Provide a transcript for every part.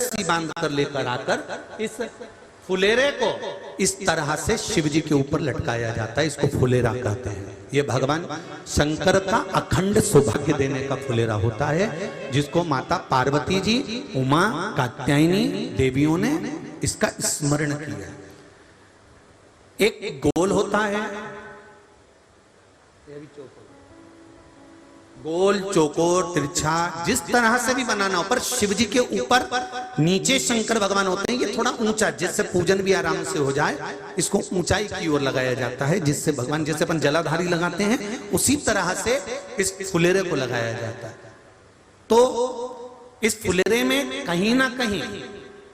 रस्सी बांध कर लेकर आकर इस फुलेरे को इस तरह से शिव जी के ऊपर लटकाया जाता है। इसको फुलेरा कहते हैं। ये भगवान शंकर का अखंड सौभाग्य देने का फुलेरा होता है, जिसको माता पार्वती जी, उमा, कात्यायनी देवियों ने इसका स्मरण किया। एक गोल होता है, गोल, चौकोर, तिरछा, जिस तरह से भी बनाना हो, पर शिव जी के ऊपर नीचे शंकर भगवान होते हैं। ये थोड़ा ऊंचा, जिससे पूजन भी आराम से हो जाए, इसको ऊंचाई की ओर लगाया जाता है, जिससे भगवान, जैसे अपन जलाधारी लगाते हैं उसी तरह से इस फुलेरे को लगाया जाता है। तो इस फुलेरे में कहीं ना कहीं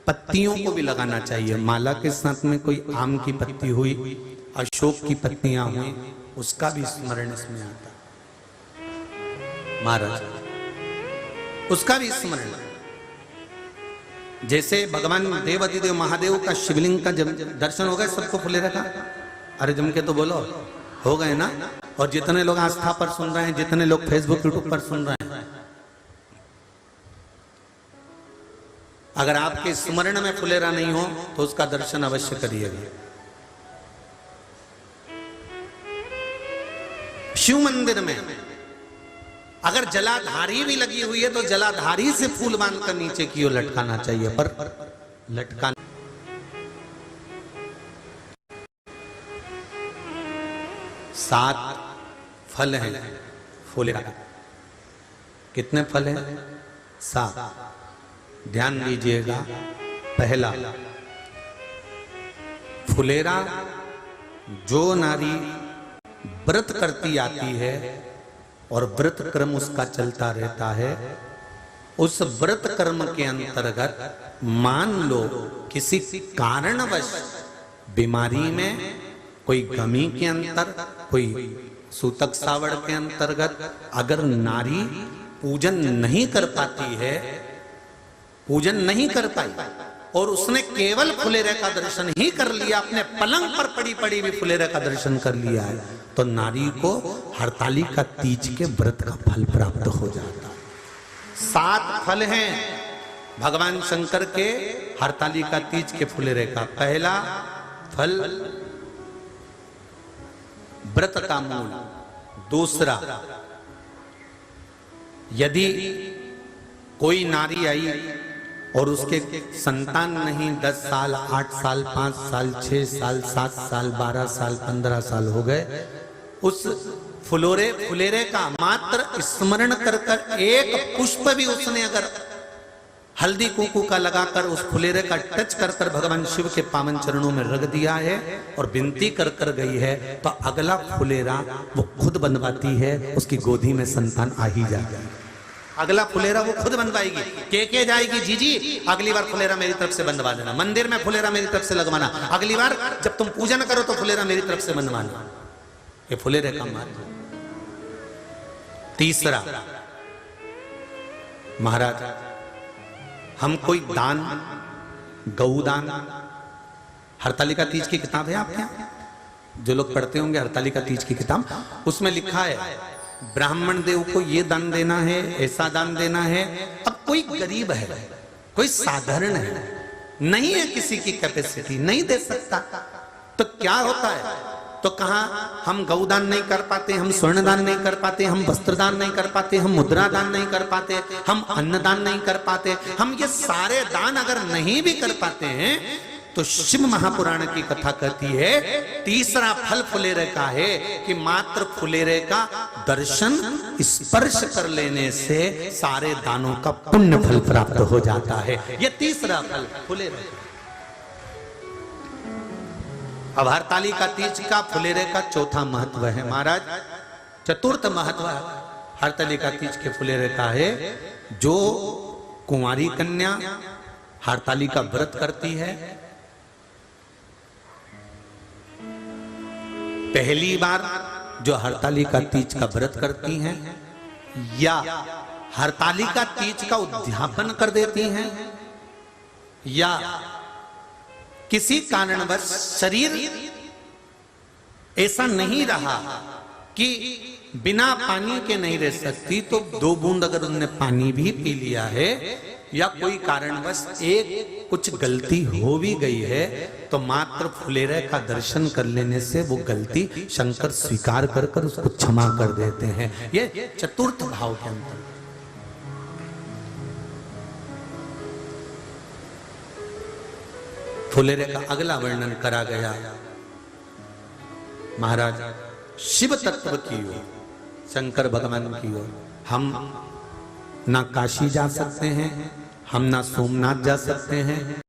पत्तियों को भी लगाना चाहिए। माला के साथ में कोई आम की पत्ती हुई, अशोक की पत्तियां हुई, उसका भी स्मरण इसमें आता है महाराज, उसका भी स्मरण। जैसे भगवान देवाधिदेव महादेव का शिवलिंग का जब दर्शन हो गए सबको फुलेरा का, अरे जम के तो बोलो, हो गए ना। और जितने लोग आस्था पर सुन रहे हैं, जितने लोग फेसबुक यूट्यूब पर सुन रहे हैं, अगर आपके स्मरण में फुलेरा नहीं हो तो उसका दर्शन अवश्य करिएगा। शिव मंदिर में अगर जलाधारी भी लगी हुई है तो जलाधारी से फूल बांधकर नीचे की ओर लटकाना चाहिए, पर लटकाना। सात फल हैं फुलेरा। कितने फल हैं? सात। ध्यान दीजिएगा। पहला, फुलेरा जो नारी व्रत करती आती है और व्रत कर्म उसका चलता रहता है, उस व्रत कर्म के अंतर्गत मान लो किसी कारणवश बीमारी में, कोई गमी के अंतर, कोई सूतक सावड़ के अंतर्गत अगर नारी पूजन नहीं कर पाती है, पूजन नहीं कर पाई और उसने केवल फुलेरे का दर्शन ही कर लिया, अपने पलंग पर पड़ी पड़ी भी फुलेरे का दर्शन कर लिया है, तो नारी को हरतालिका तीज के व्रत का फल प्राप्त हो जाता है। सात फल हैं भगवान शंकर के हरतालिका तीज के फुलेरे का। पहला फल व्रत का मूल। दूसरा, यदि कोई नारी आई और उसके संतान नहीं, 10 साल, 8 साल, 5 साल, 6 साल, 7 साल, 12 साल, 15 साल हो गए, उस फुलेरे का मात्र स्मरण कर कर एक पुष्प भी उसने अगर हल्दी कुंकू का लगाकर उस फुलेरे का टच कर कर भगवान शिव के पावन चरणों में रख दिया है और विनती कर कर गई है, तो अगला फुलेरा वो खुद बनवाती है, उसकी गोदी में संतान आ ही जाएगा। अगला फुलेरा वो खुद बनवाएगी, के जाएगी, जीजी अगली बार फुलेरा मेरी तरफ से बनवा देना, मंदिर में फुलेरा मेरी तरफ से लगवाना, अगली बार जब तुम पूजन करो तो फुलेरा मेरी तरफ से बनवाना। ये फुलेरे का मार्ग। तीसरा, महाराज हम कोई दान, गौदान, हरतालिका तीज की किताब है आपके यहाँ, जो लोग पढ़ते होंगे हरतालिका तीज की किताब, उसमें लिखा है ब्राह्मण देव को ये दान देना है, ऐसा दान देना है। अब कोई गरीब है, कोई साधारण है, नहीं है किसी की कैपेसिटी, नहीं दे सकता, तो क्या होता है? तो कहा हम गौदान नहीं कर पाते, हम स्वर्ण दान नहीं कर पाते, हम वस्त्र दान नहीं कर पाते, हम मुद्रा दान नहीं कर पाते, हम अन्न दान नहीं कर पाते, हम ये सारे दान अगर नहीं भी कर पाते हैं तो शिव महापुराण की कथा कहती है तीसरा फल फुलेरे का है कि मात्र फुलेरे का दर्शन, स्पर्श कर लेने से सारे दानों का पुण्य फल प्राप्त हो जाता है। यह तीसरा फल फुलेरे। अब हरतालिका तीज का फुलेरे का चौथा महत्व है महाराज। चतुर्थ महत्व हरतालिका तीज के फुलेरे का है, जो कुंवारी कन्या हरतालिका व्रत करती है, पहली बार जो हरतालिका तीज का व्रत करती हैं या हरतालिका तीज का उद्यापन कर देती हैं, या किसी कारणवश शरीर ऐसा नहीं रहा कि बिना पानी के नहीं रह सकती, तो 2 बूंद अगर उन्होंने पानी भी पी लिया है या कोई कारणवश एक कुछ गलती हो भी गई है तो मात्र फुलेरे का दर्शन कर लेने से वो गलती शंकर स्वीकार कर कर उसको क्षमा कर देते हैं। ये चतुर्थ भाव के अंतर। फुलेरे का अगला वर्णन करा गया महाराज शिव तत्व की ओर, शंकर भगवान की ओर। हम ना काशी जा सकते हैं, हम ना सोमनाथ जा सकते हैं,